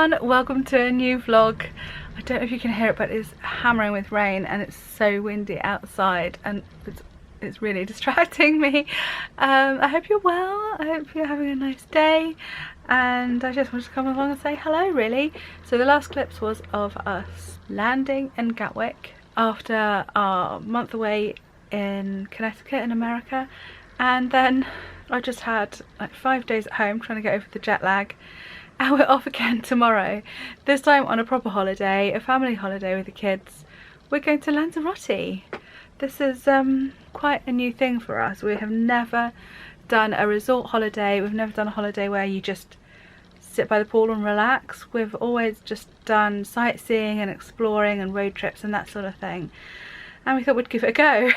everyone, welcome to a new vlog. I don't know if you can hear it, but it's hammering with rain and it's so windy outside and it's really distracting me. I hope you're well, I hope you're having a nice day, and I just wanted to come along and say hello really. So the last clips was of us landing in Gatwick after our month away in Connecticut in America, and then I just had like 5 days at home trying to get over the jet lag. And we're off again tomorrow, this time on a proper holiday, a family holiday with the kids. We're going to Lanzarote. This is quite a new thing for us. We have never done a resort holiday. We've never done a holiday where you just sit by the pool and relax. We've always just done sightseeing and exploring and road trips and that sort of thing. And we thought we'd give it a go.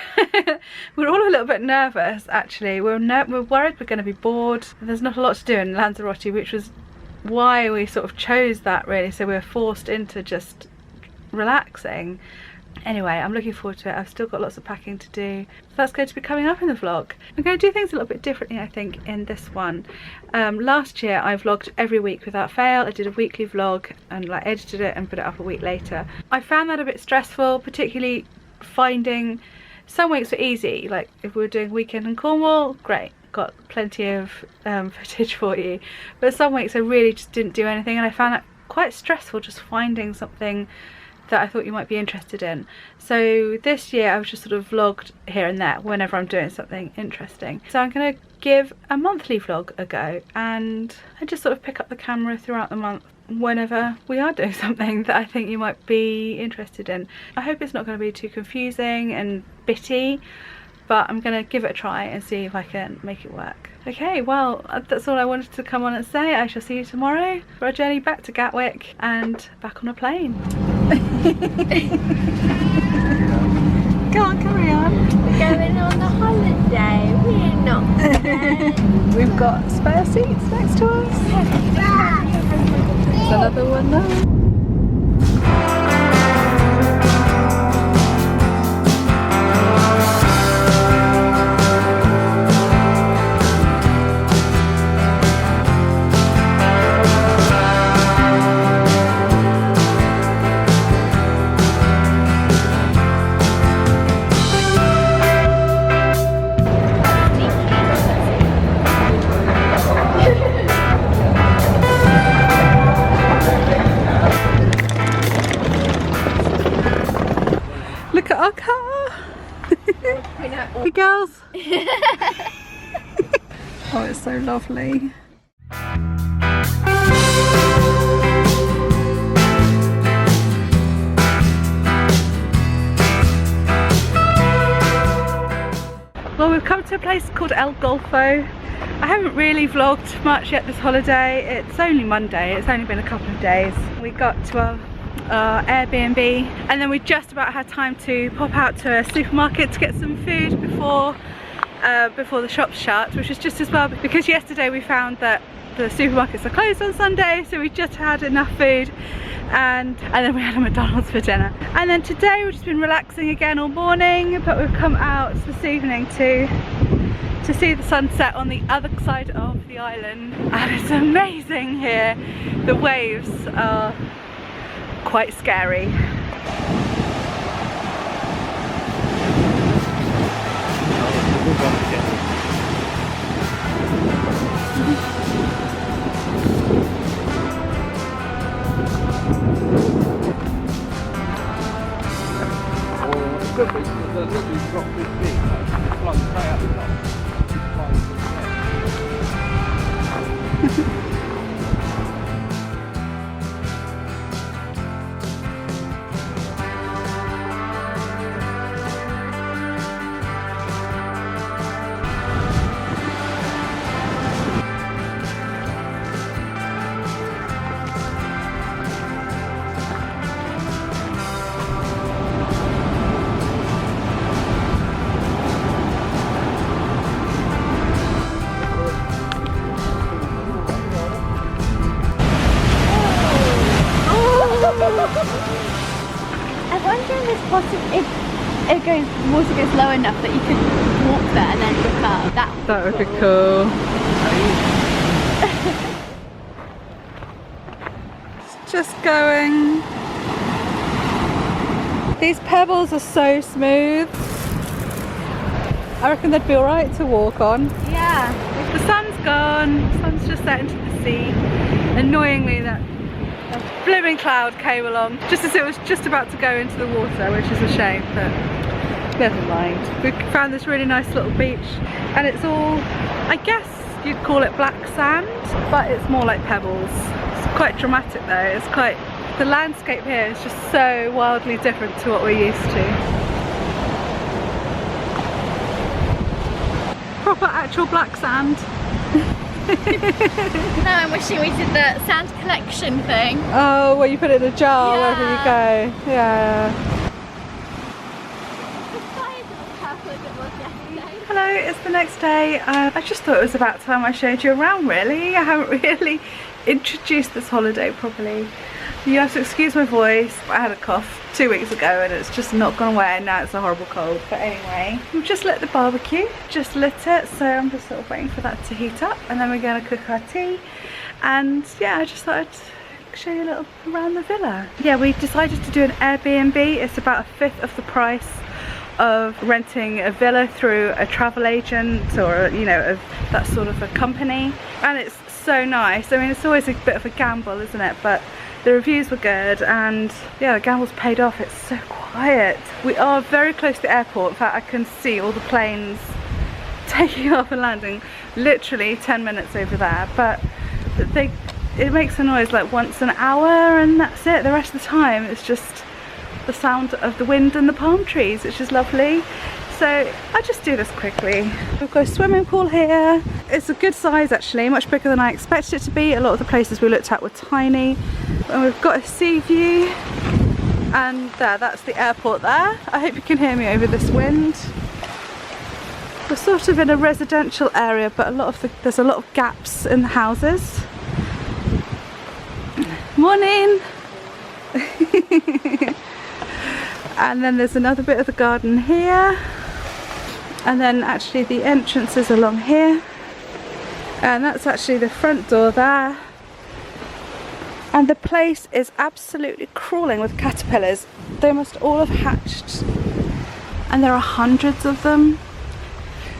We're all a little bit nervous actually. We're worried we're going to be bored. There's not a lot to do in Lanzarote, which was why we sort of chose that really, so we were forced into just relaxing. Anyway, I'm looking forward to it. I've still got lots of packing to do, so that's going to be coming up in the vlog. I'm going to do things a little bit differently I think in this one. Last year I vlogged every week without fail. I did a weekly vlog and like edited it and put it up a week later. I found that a bit stressful, particularly finding some weeks were easy, like if we were doing weekend in Cornwall, great, got plenty of footage for you, but some weeks I really just didn't do anything, and I found it quite stressful just finding something that I thought you might be interested in. So this year I've just sort of vlogged here and there whenever I'm doing something interesting. So I'm going to give a monthly vlog a go, and I just sort of pick up the camera throughout the month whenever we are doing something that I think you might be interested in. I hope it's not going to be too confusing and bitty, but I'm going to give it a try and see if I can make it work. Okay, well, that's all I wanted to come on and say. I shall see you tomorrow for our journey back to Gatwick and back on a plane. Go on, carry on. We're going on a holiday. We're not scared. We've got spare seats next to us. There's another one there. Look at our car! Hey girls! Oh, it's so lovely. Well, we've come to a place called El Golfo. I haven't really vlogged much yet this holiday. It's only Monday, it's only been a couple of days. We got to our Airbnb, and then we just about had time to pop out to a supermarket to get some food before the shops shut, which was just as well because yesterday we found that the supermarkets are closed on Sunday, so we just had enough food, and then we had a McDonald's for dinner. And then today we've just been relaxing again all morning, but we've come out this evening to see the sunset on the other side of the island, and it's amazing here. The waves are quite scary. I wonder if it's possible if water goes low enough that you could walk there and then look up. That would be cool. this going. These pebbles are so smooth. I reckon they'd be alright to walk on. Yeah. The sun's gone, the sun's just set into the sea. Annoyingly, that blooming cloud came along just as it was just about to go into the water, which is a shame, but never mind. We found this really nice little beach, and it's all, I guess you'd call it black sand, but it's more like pebbles. It's quite dramatic though. It's quite, the landscape here is just so wildly different to what we're used to. Proper actual black sand. No, I'm wishing we did the sand collection thing. Oh, well, you put it in a jar wherever you go. Yeah. Hello, it's the next day. I just thought it was about time I showed you around, really. I haven't really introduced this holiday properly. You have to excuse my voice. I had a cough 2 weeks ago and it's just not gone away, and now it's a horrible cold. But anyway, we've just lit the barbecue, just lit it, so I'm just sort of waiting for that to heat up, and then we're going to cook our tea. And yeah, I just thought I'd show you a little around the villa. Yeah, we decided to do an Airbnb. It's about 1/5 of the price of renting a villa through a travel agent, or you know, that sort of a company, and it's so nice. I mean, it's always a bit of a gamble, isn't it? But the reviews were good, and yeah, the gamble's paid off. It's so quiet. We are very close to the airport. In fact, I can see all the planes taking off and landing literally 10 minutes over there, but it makes a noise like once an hour, and that's it. The rest of the time it's just the sound of the wind and the palm trees, which is lovely. So I'll just do this quickly. We've got a swimming pool here. It's a good size actually, much bigger than I expected it to be. A lot of the places we looked at were tiny. And we've got a sea view, and that's the airport there. I hope you can hear me over this wind. We're sort of in a residential area, but there's a lot of gaps in the houses. Morning! And then there's another bit of the garden here, and then actually the entrance is along here, and that's actually the front door there. And the place is absolutely crawling with caterpillars. They must all have hatched, and there are hundreds of them.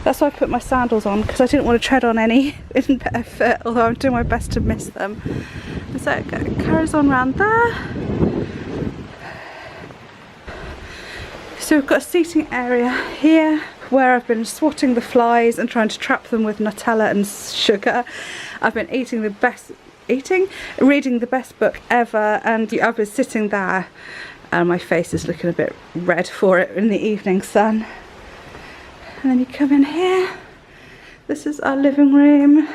That's why I put my sandals on, because I didn't want to tread on any in bare foot, although I'm doing my best to miss them. And so it carries on around there. So we've got a seating area here where I've been swatting the flies and trying to trap them with Nutella and sugar. I've been reading the best book ever, and I've been sitting there and my face is looking a bit red for it in the evening sun. And then you come in here. This is our living room.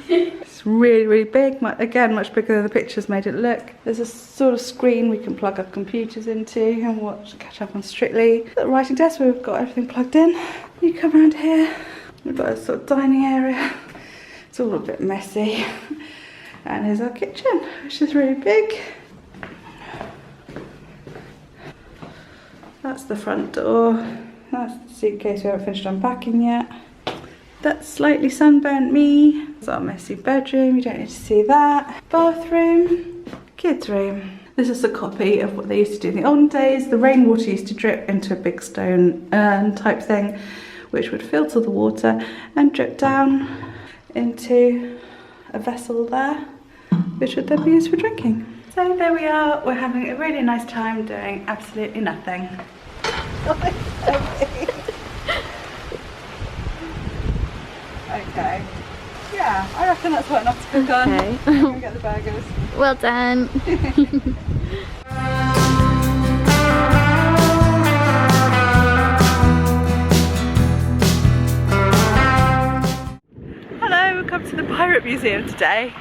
It's really, really big. Again, much bigger than the pictures made it look. There's a sort of screen we can plug our computers into and catch up on Strictly. The writing desk where we've got everything plugged in. You come around here. We've got a sort of dining area. It's all a bit messy. And here's our kitchen, which is really big. That's the front door. That's the suitcase we haven't finished unpacking yet. That's slightly sunburnt me. It's our messy bedroom, you don't need to see that. Bathroom, kids room. This is a copy of what they used to do in the olden days. The rainwater used to drip into a big stone urn type thing, which would filter the water and drip down into a vessel there, which would then be used for drinking. So there we are, we're having a really nice time doing absolutely nothing. Okay. Yeah, I reckon that's what enough to cook on. Okay. I'm gonna get the burgers. Well done. Hello, we've come to the Pirate Museum today,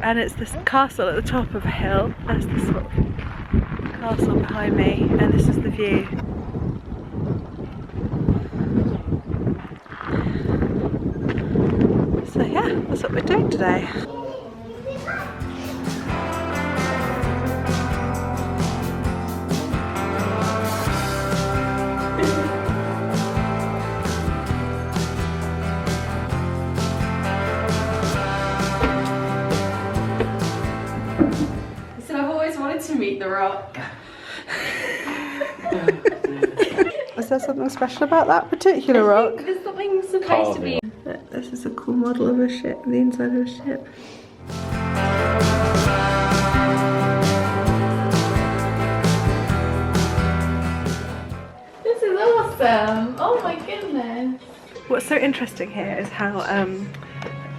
and it's this castle at the top of a hill. That's the sort of castle behind me, and this is the view. So yeah, that's what we're doing today. eat the rock. Is there something special about that particular rock? There's something supposed to be. This is a cool model of a ship, the inside of a ship. This is awesome. Oh my goodness. What's so interesting here is how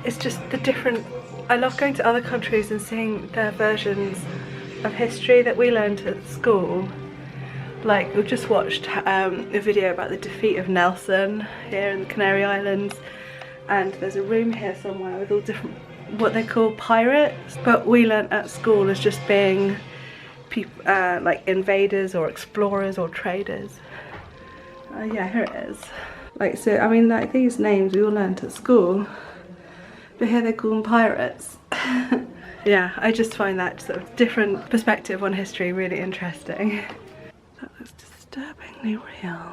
it's just the different. I love going to other countries and seeing their versions of history that we learned at school. Like, we've just watched a video about the defeat of Nelson here in the Canary Islands, and there's a room here somewhere with all different, what they call pirates, but we learnt at school as just being people like invaders or explorers or traders. Yeah, here it is. Like, so I mean, like, these names we all learnt at school, but here they call them pirates. Yeah, I just find that sort of different perspective on history really interesting. That looks disturbingly real.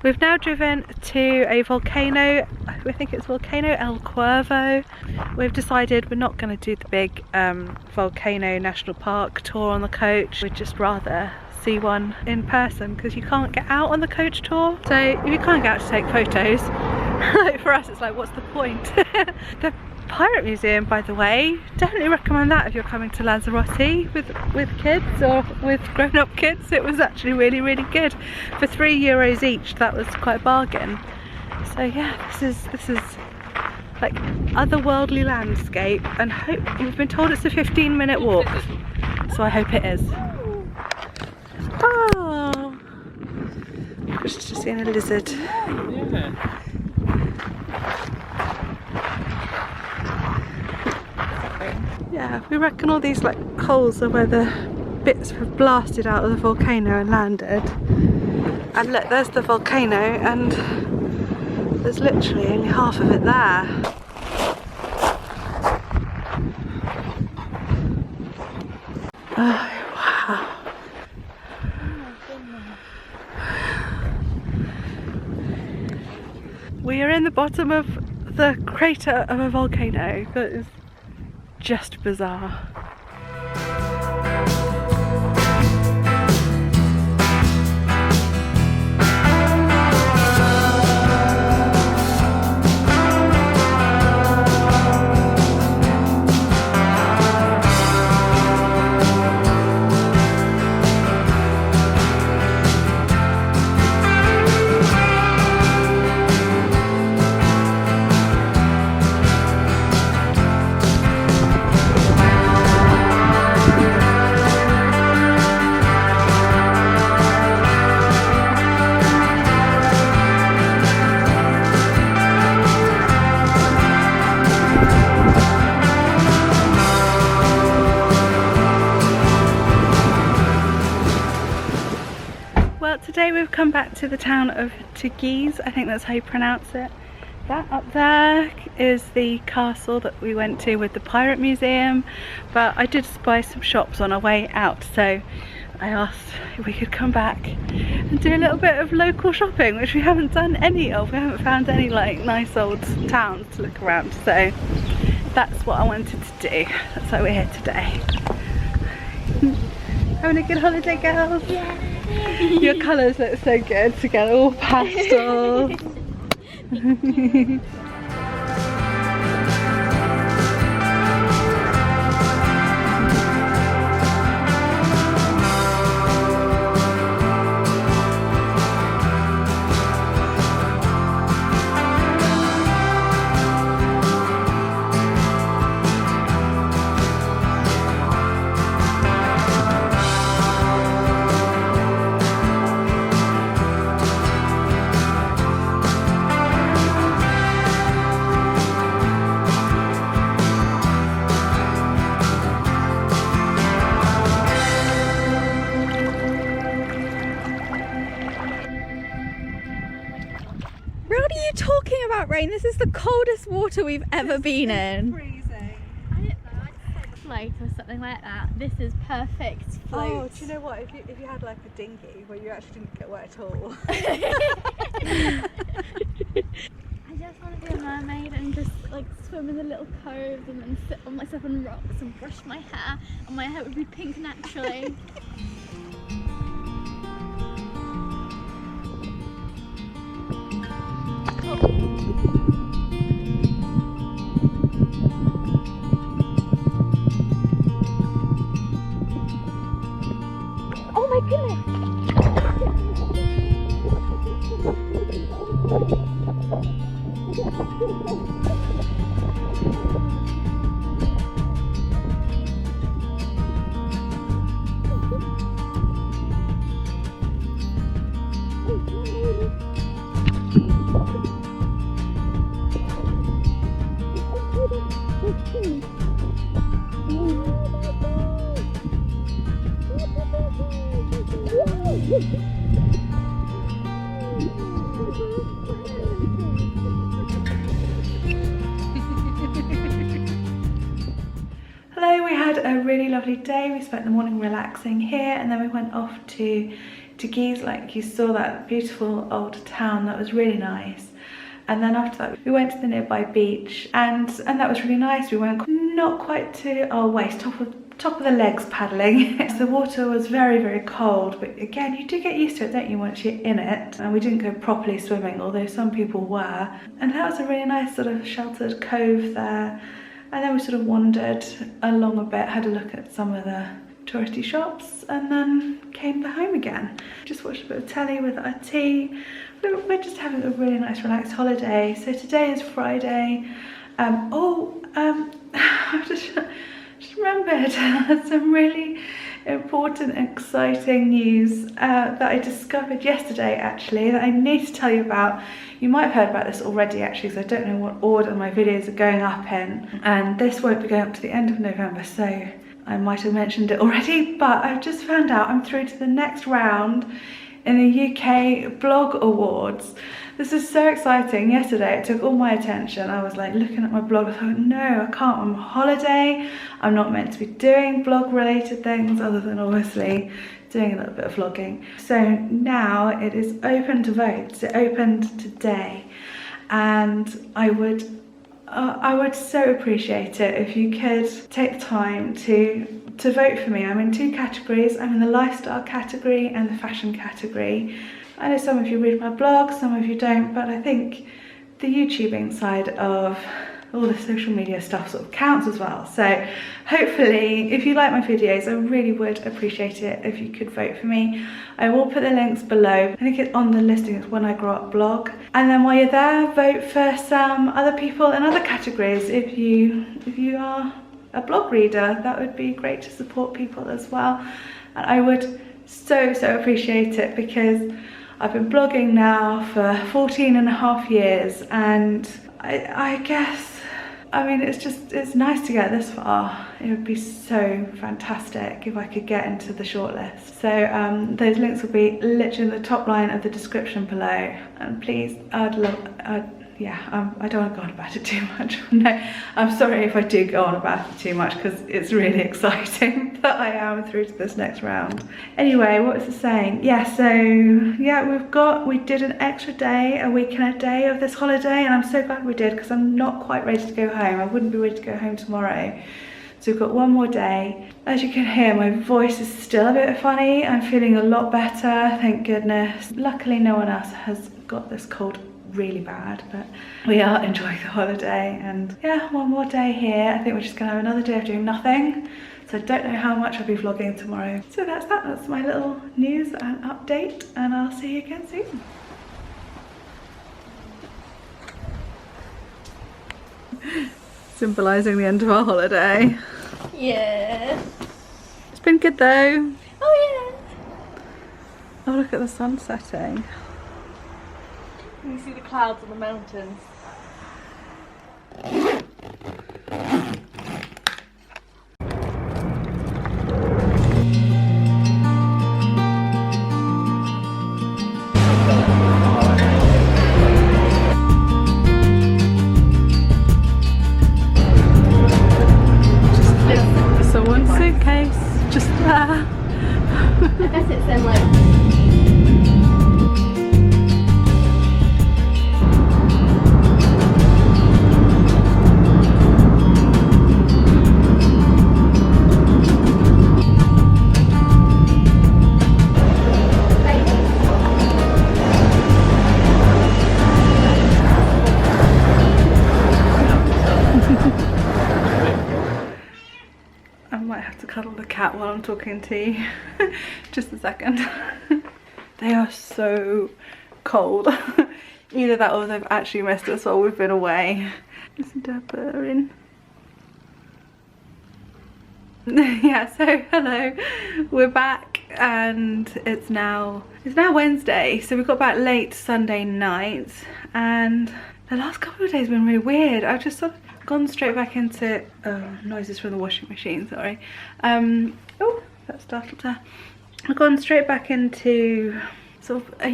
We've now driven to a volcano, I think it's Volcano El Cuervo. We've decided we're not going to do the big volcano national park tour on the coach. We'd just rather see one in person because you can't get out on the coach tour. So if you can't get out to take photos, like for us it's like, what's the point? The Pirate Museum, by the way, definitely recommend that if you're coming to Lanzarote with kids or with grown-up kids. It was actually really, really good. For €3 each, that was quite a bargain. So yeah, this is like otherworldly landscape, and we've been told it's a 15-minute walk, so I hope it is. Oh, just seeing a lizard. Yeah. Yeah, we reckon all these like holes are where the bits have blasted out of the volcano and landed. And look, there's the volcano, and there's literally only half of it there. Oh, wow. We are in the bottom of the crater of a volcano that is just bizarre. Today we've come back to the town of Teguise, I think that's how you pronounce it. That up there is the castle that we went to with the Pirate Museum, but I did spy some shops on our way out, so I asked if we could come back and do a little bit of local shopping, which we haven't done any of. We haven't found any like nice old towns to look around, so that's what I wanted to do. That's why we're here today. Having a good holiday, girls? Yeah. Your colours look so good together, all pastel. mean, this is the coldest water we've ever been in. Freezing. I don't know, I'd say float or something like that. This is perfect float. Oh, do you know what? If you had like a dinghy where you actually didn't get wet at all. I just want to be a mermaid and just like swim in the little coves and then sit on myself on rocks and brush my hair, and my hair would be pink naturally. Oh my goodness! Hello, we had a really lovely day. We spent the morning relaxing here and then we went off to Geese, like you saw that beautiful old town. That was really nice. And then after that we went to the nearby beach and that was really nice. We went not quite to our waist, top of the legs paddling. The water was very, very cold, but again, you do get used to it, don't you, once you're in it? And we didn't go properly swimming, although some people were. And that was a really nice sort of sheltered cove there. And then we sort of wandered along a bit, had a look at some of the touristy shops, and then came home again. Just watched a bit of telly with our tea. We're just having a really nice relaxed holiday. So today is Friday. I've just remembered some really important, exciting news that I discovered yesterday actually, that I need to tell you about. You might have heard about this already actually, so I don't know what order my videos are going up in, and this won't be going up to the end of November, so I might have mentioned it already, but I've just found out I'm through to the next round in the UK Blog Awards. This is so exciting. Yesterday it took all my attention. I was like looking at my blog, I thought, no, I can't, I'm on holiday. I'm not meant to be doing blog related things other than obviously doing a little bit of vlogging. So now it is open to vote. It opened today, and I would so appreciate it if you could take the time to vote for me. I'm in two categories. I'm in the lifestyle category and the fashion category. I know some of you read my blog, some of you don't, but I think the YouTubing side of all the social media stuff sort of counts as well. So hopefully, if you like my videos, I really would appreciate it if you could vote for me. I will put the links below. I think it's on the listing, it's When I Grow Up blog. And then while you're there, vote for some other people in other categories. If you are a blog reader, that would be great to support people as well. And I would so appreciate it, because I've been blogging now for 14.5 years, and I guess, I mean, it's nice to get this far. It would be so fantastic if I could get into the shortlist. So those links will be literally in the top line of the description below. And please, I don't want to go on about it too much. No, I'm sorry if I do go on about it too much, because it's really exciting that I am through to this next round. Anyway, what was I saying? Yeah, so yeah, we did an extra day, a week and a day of this holiday, and I'm so glad we did, because I'm not quite ready to go home. I wouldn't be ready to go home tomorrow. So we've got one more day. As you can hear, my voice is still a bit funny. I'm feeling a lot better, thank goodness. Luckily, no one else has got this cold really bad, but we are enjoying the holiday. And yeah, one more day here. I think we're just gonna have another day of doing nothing, so I don't know how much I'll be vlogging tomorrow. So that's my little news and update, and I'll see you again soon. Symbolising the end of our holiday. Yeah. It's been good though. Oh yeah. Oh, look at the sun setting. You can see the clouds on the mountains. cuddle the cat while I'm talking to you. Just a second. They are so cold. Either that or they've actually missed us while we've been away. Listen to her purring. Yeah, so hello, we're back and it's now Wednesday, so we got back late Sunday night, and the last couple of days have been really weird. I've just sort of gone straight back into noises from the washing machine, sorry. Oh, that startled her. I've gone straight back into sort of a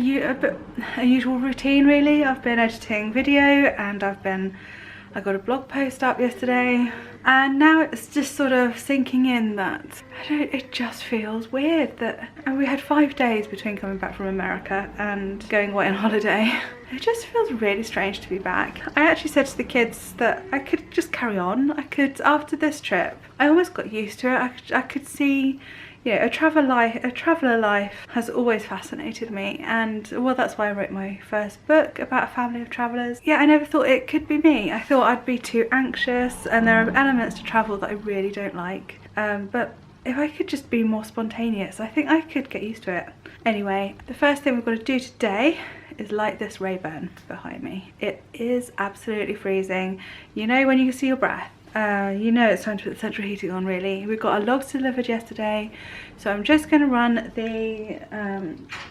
usual routine really. I've been editing video and I got a blog post up yesterday, and now it's just sort of sinking in that it just feels weird that we had 5 days between coming back from America and going away on holiday. It just feels really strange to be back. I actually said to the kids that I could just carry on. I could, after this trip, I almost got used to it. I could see, you know, a traveller life has always fascinated me, and well, that's why I wrote my first book about a family of travellers. Yeah, I never thought it could be me. I thought I'd be too anxious, and there are elements to travel that I really don't like. But if I could just be more spontaneous, I think I could get used to it. Anyway, the first thing we've got to do today is light this Rayburn behind me. It is absolutely freezing. You know when you can see your breath. You know it's time to put the central heating on really. We got our logs delivered yesterday, so I'm just going to run the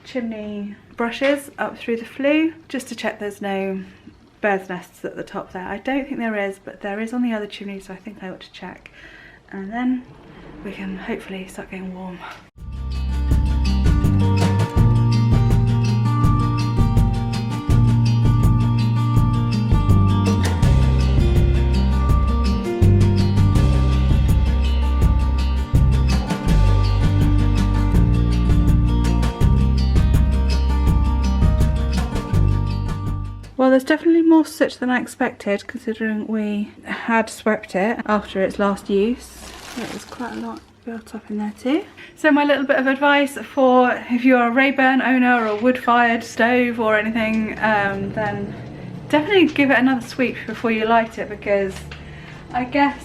chimney brushes up through the flue just to check there's no bird's nests at the top there. I don't think there is, but there is on the other chimney, so I think I ought to check, and then we can hopefully start getting warm. Well, there's definitely more soot than I expected, considering we had swept it after its last use. There's quite a lot built up in there too. So my little bit of advice for if you're a Rayburn owner or a wood-fired stove or anything, then definitely give it another sweep before you light it, because I guess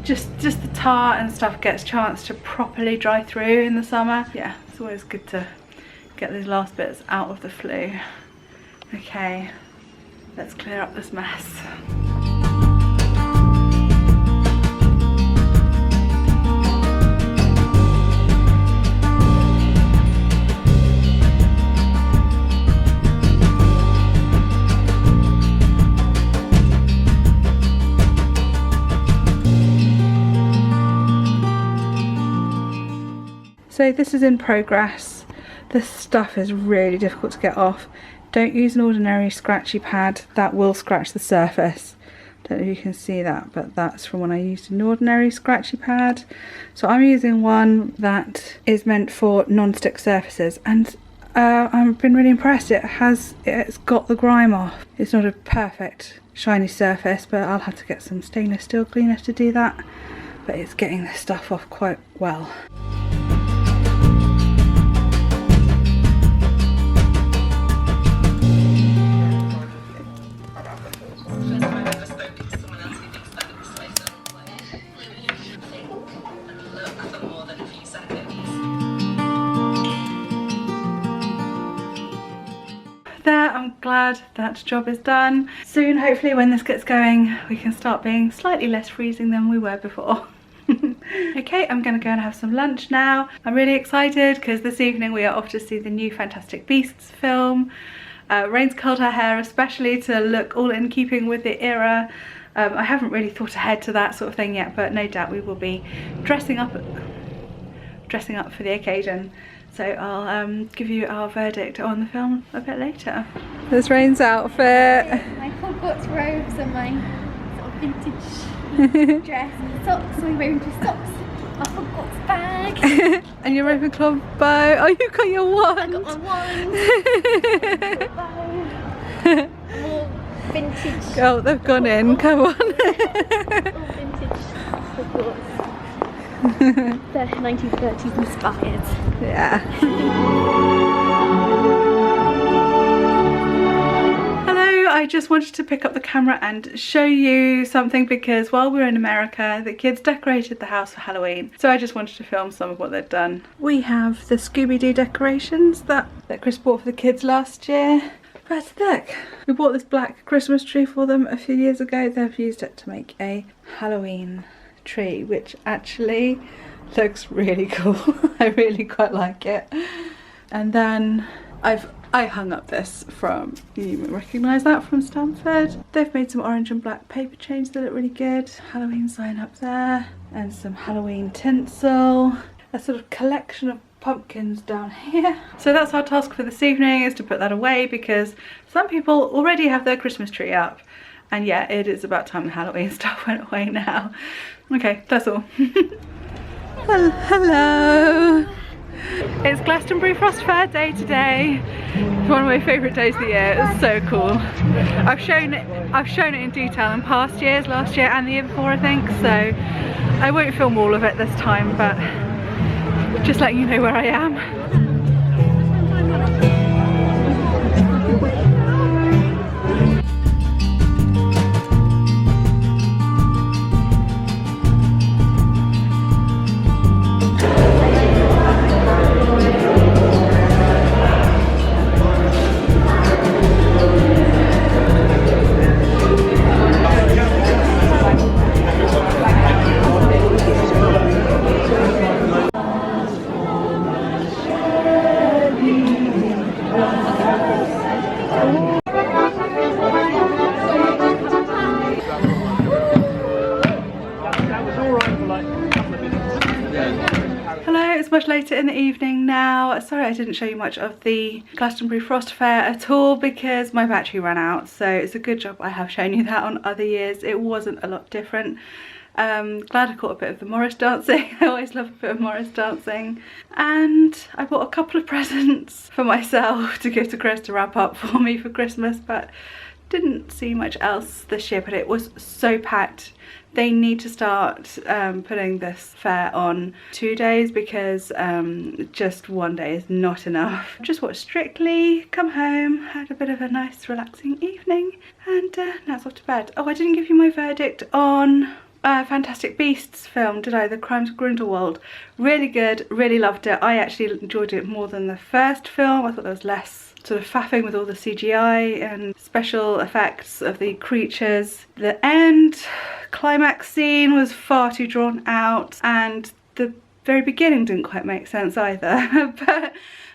just the tar and stuff gets a chance to properly dry through in the summer. Yeah, it's always good to get those last bits out of the flue. Okay. Let's clear up this mess. So this is in progress. This stuff is really difficult to get off. Don't use an ordinary scratchy pad, that will scratch the surface. Don't know if you can see that, but that's from when I used an ordinary scratchy pad. So I'm using one that is meant for non-stick surfaces, and I've been really impressed. It's got the grime off. It's not a perfect shiny surface, but I'll have to get some stainless steel cleaner to do that. But it's getting this stuff off quite well. There, I'm glad that job is done. Soon, hopefully, when this gets going, we can start being slightly less freezing than we were before. Okay, I'm gonna go and have some lunch now. I'm really excited because this evening we are off to see the new Fantastic Beasts film. Rain's curled her hair especially to look all in keeping with the era. I haven't really thought ahead to that sort of thing yet, but no doubt we will be dressing up for the occasion. So I'll give you our verdict on the film a bit later. There's Rain's outfit. My Hogwarts robes and my sort of vintage dress and socks. So we're wearing just socks. A Hogwarts bag. And your Ravenclaw bow. Oh, you got your wand. I got my wand. More vintage. Oh, they've gone in. Come on. All vintage Hogwarts. The 1930s inspired. Yeah. Hello, I just wanted to pick up the camera and show you something, because while we were in America, the kids decorated the house for Halloween. So I just wanted to film some of what they'd done. We have the Scooby-Doo decorations that Chris bought for the kids last year. But look, we bought this black Christmas tree for them a few years ago. They've used it to make a Halloween tree, which actually looks really cool. I really quite like it. And then I hung up this from, you recognise that from Stanford. They've made some orange and black paper chains that look really good. Halloween sign up there, and some Halloween tinsel. A sort of collection of pumpkins down here. So that's our task for this evening, is to put that away, because some people already have their Christmas tree up. And yeah, it is about time the Halloween stuff went away now. Okay, that's all. Hello. It's Glastonbury Frost Fayre day today. It's one of my favourite days of the year. It's so cool. I've shown it in detail in past years, last year and the year before I think, so I won't film all of it this time, but just letting you know where I am. Much later in the evening now. Sorry I didn't show you much of the Glastonbury Frost Fayre at all, because my battery ran out, so it's a good job I have shown you that on other years. It wasn't a lot different. Glad I caught a bit of the Morris dancing. I always love a bit of Morris dancing. And I bought a couple of presents for myself to give to Chris to wrap up for me for Christmas, but didn't see much else this year. But it was so packed. They need to start putting this fair on 2 days, because just one day is not enough. Just watched Strictly, come home, had a bit of a nice relaxing evening, and now it's off to bed. Oh, I didn't give you my verdict on Fantastic Beasts film, did I? The Crimes of Grindelwald. Really good, really loved it. I actually enjoyed it more than the first film. I thought there was less sort of faffing with all the CGI and special effects of the creatures. The end climax scene was far too drawn out, and the very beginning didn't quite make sense either. But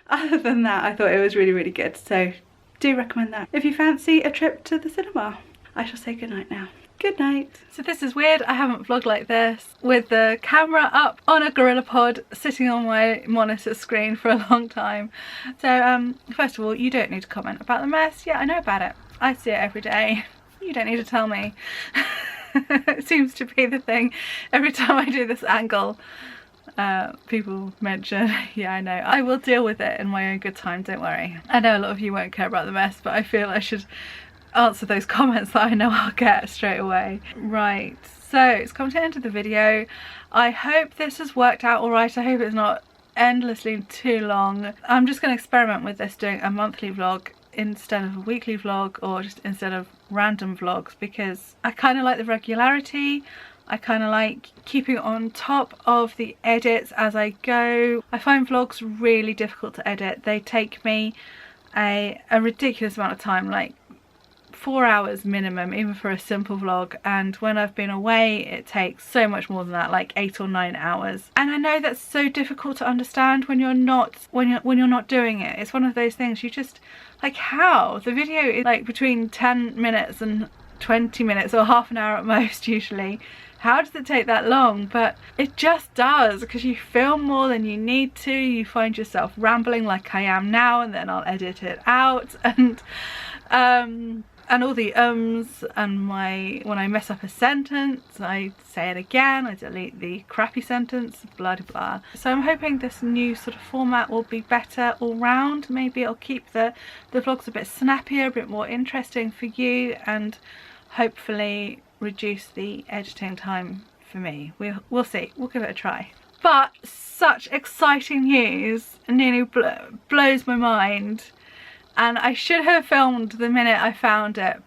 other than that, I thought it was really, really good. So do recommend that if you fancy a trip to the cinema. I shall say good night now. Good night. So this is weird, I haven't vlogged like this with the camera up on a GorillaPod sitting on my monitor screen for a long time. So first of all, you don't need to comment about the mess. Yeah, I know about it. I see it every day. You don't need to tell me. It seems to be the thing every time I do this angle. People mention, yeah, I know. I will deal with it in my own good time, don't worry. I know a lot of you won't care about the mess, but I feel I should answer those comments that I know I'll get straight away. Right, so it's come to the end of the video. I hope this has worked out alright. I hope it's not endlessly too long. I'm just going to experiment with this, doing a monthly vlog instead of a weekly vlog, or just instead of random vlogs, because I kind of like the regularity. I kind of like keeping on top of the edits as I go. I find vlogs really difficult to edit. They take me a ridiculous amount of time, like 4 hours minimum, even for a simple vlog, and when I've been away it takes so much more than that, like 8 or 9 hours. And I know that's so difficult to understand when you're not doing it. It's one of those things you just like, how the video is like between 10 minutes and 20 minutes, or half an hour at most usually. How does it take that long? But it just does, because you film more than you need to. You find yourself rambling like I am now, and then I'll edit it out, and all the and when I mess up a sentence, I say it again, I delete the crappy sentence, blah blah blah. So I'm hoping this new sort of format will be better all round. Maybe it'll keep the vlogs a bit snappier, a bit more interesting for you, and hopefully reduce the editing time for me. We'll see, we'll give it a try. But such exciting news, nearly blows my mind. And I should have filmed the minute I found it,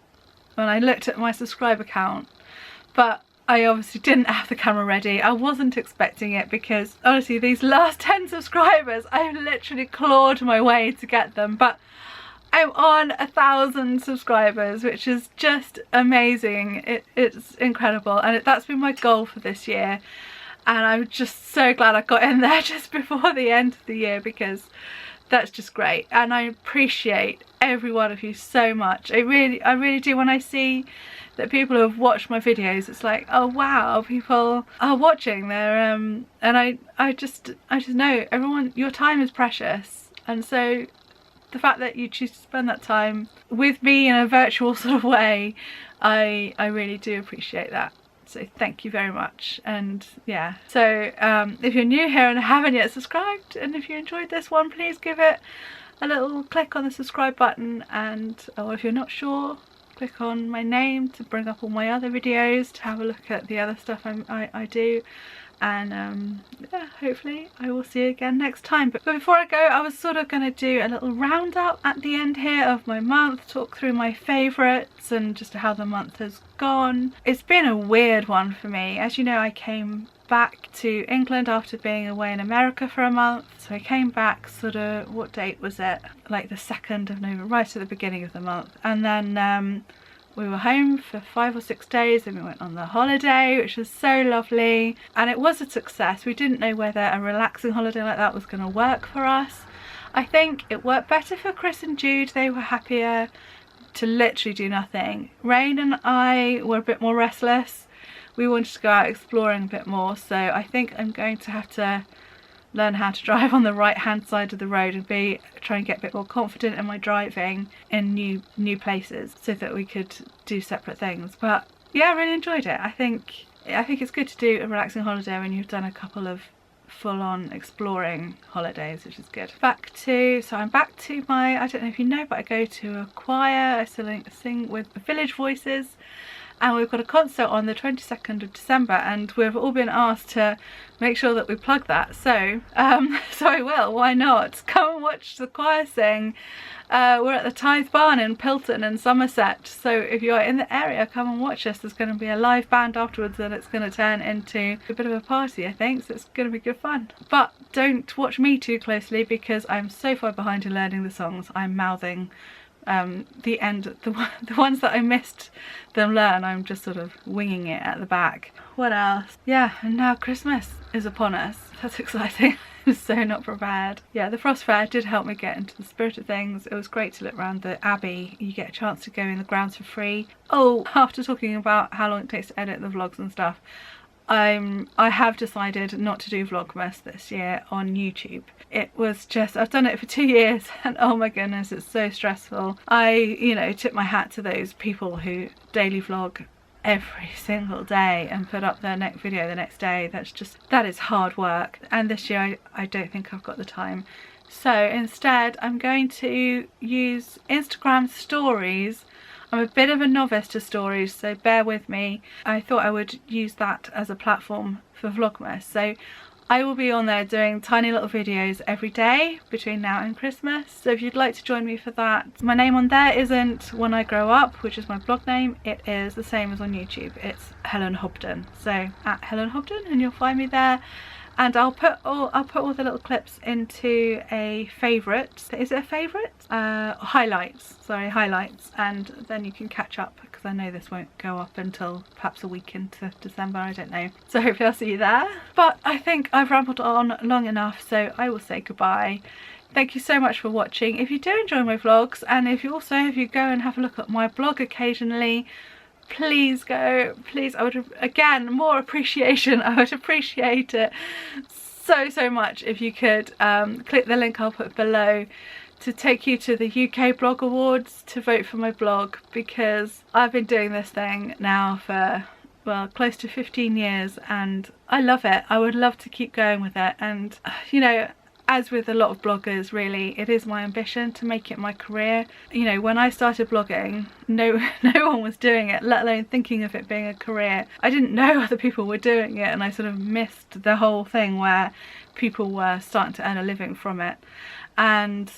when I looked at my subscriber count, but I obviously didn't have the camera ready. I wasn't expecting it because honestly these last 10 subscribers, I've literally clawed my way to get them, but I'm on 1,000 subscribers, which is just amazing. It's incredible, and that's been my goal for this year, and I'm just so glad I got in there just before the end of the year, because that's just great, and I appreciate every one of you so much. I really do. When I see that people who have watched my videos, it's like, oh wow, people are watching. They're and I just know, everyone, your time is precious, and so the fact that you choose to spend that time with me in a virtual sort of way, I really do appreciate that. So thank you very much. And yeah, so if you're new here and haven't yet subscribed, and if you enjoyed this one, please give it a little click on the subscribe button, and or if you're not sure, click on my name to bring up all my other videos to have a look at the other stuff I do. And yeah, hopefully I will see you again next time. But before I go, I was sort of going to do a little roundup at the end here of my month, talk through my favourites and just how the month has gone. It's been a weird one for me. As you know, I came back to England after being away in America for a month. So I came back sort of, what date was it? Like the 2nd of November, right at the beginning of the month. And then we were home for 5 or 6 days, and we went on the holiday, which was so lovely, and it was a success. We didn't know whether a relaxing holiday like that was going to work for us. I think it worked better for Chris and Jude. They were happier to literally do nothing. Rain and I were a bit more restless. We wanted to go out exploring a bit more, so I think I'm going to have to learn how to drive on the right hand side of the road and try and get a bit more confident in my driving in new places, so that we could do separate things. But yeah, I really enjoyed it. I think it's good to do a relaxing holiday when you've done a couple of full-on exploring holidays, which is good. So I'm back to my, I don't know if you know, but I go to a choir. I sing with the Village Voices, and we've got a concert on the 22nd of December, and we've all been asked to make sure that we plug that. So so I will, why not? Come and watch the choir sing. We're at the Tithe Barn in Pilton in Somerset, so if you're in the area, come and watch us. There's going to be a live band afterwards, and it's going to turn into a bit of a party, I think, so it's going to be good fun. But don't watch me too closely, because I'm so far behind in learning the songs. I'm mouthing the ones that I missed them learn. I'm just sort of winging it at the back. What else? Yeah, and now Christmas is upon us. That's exciting. I'm so not prepared. Yeah, the Frost Fayre did help me get into the spirit of things. It was great to look around the Abbey. You get a chance to go in the grounds for free. Oh, after talking about how long it takes to edit the vlogs and stuff, I have decided not to do Vlogmas this year on YouTube. It was just, I've done it for 2 years, and oh my goodness, it's so stressful. I tip my hat to those people who daily vlog every single day and put up their next video the next day. That is hard work, and this year I don't think I've got the time. So instead I'm going to use Instagram stories. I'm a bit of a novice to stories, so bear with me. I thought I would use that as a platform for Vlogmas. So I will be on there doing tiny little videos every day between now and Christmas. So if you'd like to join me for that, my name on there isn't When I Grow Up, which is my blog name. It is the same as on YouTube. It's Helen Hobden. So at Helen Hobden, and you'll find me there. And I'll put all the little clips into a favourite. Is it a favourite? Highlights, and then you can catch up, because I know this won't go up until perhaps a week into December, I don't know. So hopefully I'll see you there. But I think I've rambled on long enough, so I will say goodbye. Thank you so much for watching. If you do enjoy my vlogs, and if you go and have a look at my blog occasionally, please go, please. I would, again, more appreciation. I would appreciate it so much if you could click the link I'll put below to take you to the UK Blog Awards to vote for my blog, because I've been doing this thing now for, well, close to 15 years, and I love it. I would love to keep going with it, and you know, as with a lot of bloggers, really, it is my ambition to make it my career. You know, when I started blogging, no one was doing it, let alone thinking of it being a career. I didn't know other people were doing it, and I sort of missed the whole thing where people were starting to earn a living from it. And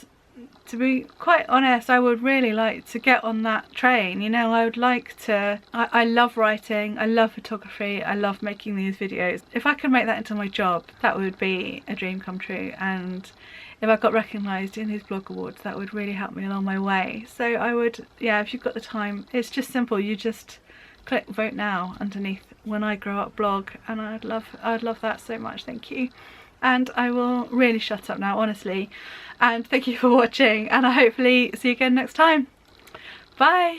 to be quite honest, I would really like to get on that train. You know, I would like to, I love writing, I love photography, I love making these videos. If I could make that into my job, that would be a dream come true. And if I got recognised in these blog awards, that would really help me along my way. So I would, yeah, if you've got the time, it's just simple. You just click vote now underneath When I Grow Up blog, and I'd love that so much. Thank you. And I will really shut up now, honestly, and thank you for watching, and I hopefully see you again next time. Bye.